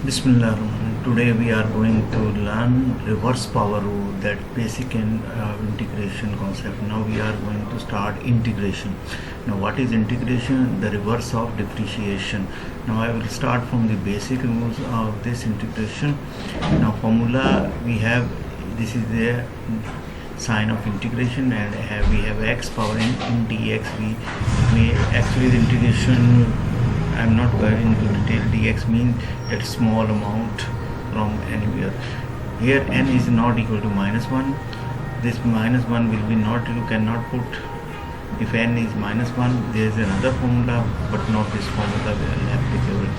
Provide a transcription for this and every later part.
Bismillah. Today we are going to learn reverse power rule, that basic and integration concept. Now we are going to start integration. Now what is integration? The reverse of differentiation. Now I will start from the basic rules of this integration. Now formula we have, this is the sign of integration, and we have x power in dx. We actually the integration, I'm not going into detail. Dx means that small amount from anywhere. Here n is not equal to -1. This -1 will be not, you cannot put. If n is -1, there is another formula, but not this formula applicable.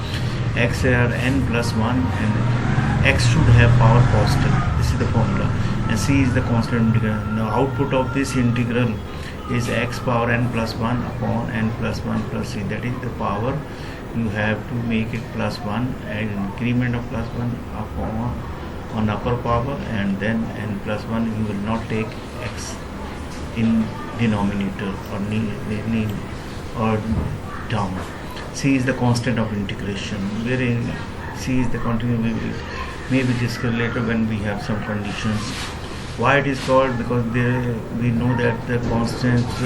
X are n plus 1, and x should have power positive. This is the formula. And c is the constant integral. Now output of this integral is x power n plus 1 upon n plus 1 plus c. That is the power. You have to make it plus 1 and increment of plus 1 upon on upper power, and then n plus 1. You will not take x in denominator or down. C is the constant of integration, wherein C is the continuous. May be discussed later when we have some conditions. Why it is called? Because we know that the constant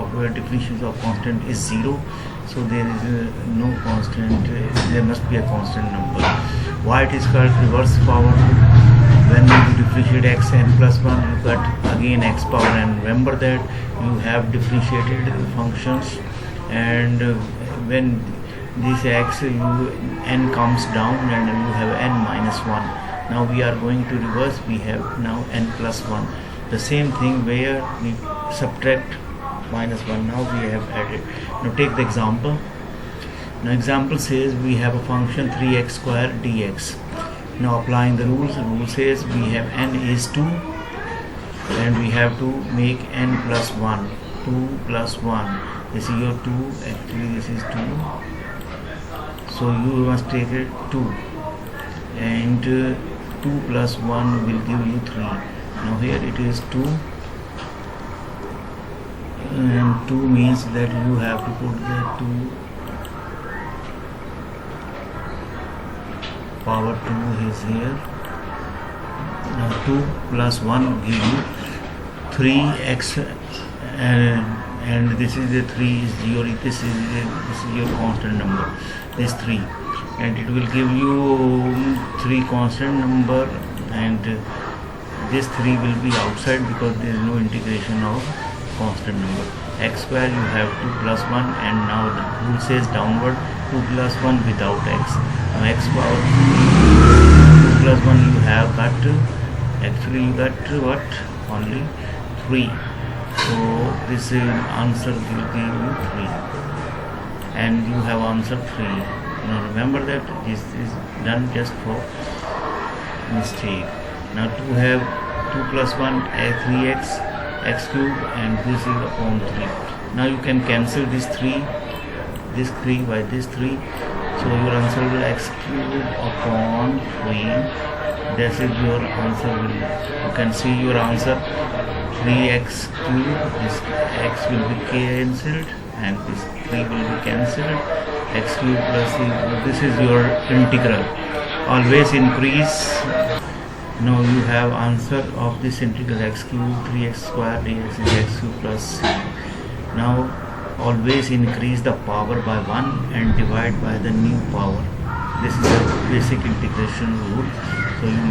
of definitions of constant is 0. So there is no constant, there must be a constant number. Why it is called reverse power? When you differentiate x n plus 1, you got again x power n. Remember that you have differentiated functions, and when this x n comes down and you have n minus 1. Now we are going to reverse. We have now n plus 1. The same thing where we subtract minus 1. Now we have added. Now take the example. Now example says we have a function 3x square dx. Now applying the rules. The rule says we have n is 2, and we have to make n plus 1. 2 plus 1. This is your 2. Actually this is 2. So you must take it 2. And 2 plus 1 will give you 3. Now here it is 2, and 2 means that you have to put the 2 power 2 is here. Now 2 plus 1 give you 3x, and this is the 3 is your, this is your constant number, this 3, and it will give you 3 constant number, and this 3 will be outside because there is no integration of constant number. X square you have 2 plus 1, and now the rule says downward 2 plus 1 without x. Now x power 2 plus 1 you have got, actually you got what? Only 3. So this answer will give you 3, and you have answer 3. Now remember that this is done just for mistake. Now to have 2 plus 1 3x x cube, and this is upon 3. Now you can cancel this 3 by this 3. So your answer will x cube upon 3. This is your answer. You can see your answer 3x cube. This x will be cancelled, and this 3 will be cancelled. X cube plus c. This is your integral. Always increase. Now you have answer of this integral x cube 3x square dx is x cube plus c. Now always increase the power by 1 and divide by the new power. This is a basic integration rule. So you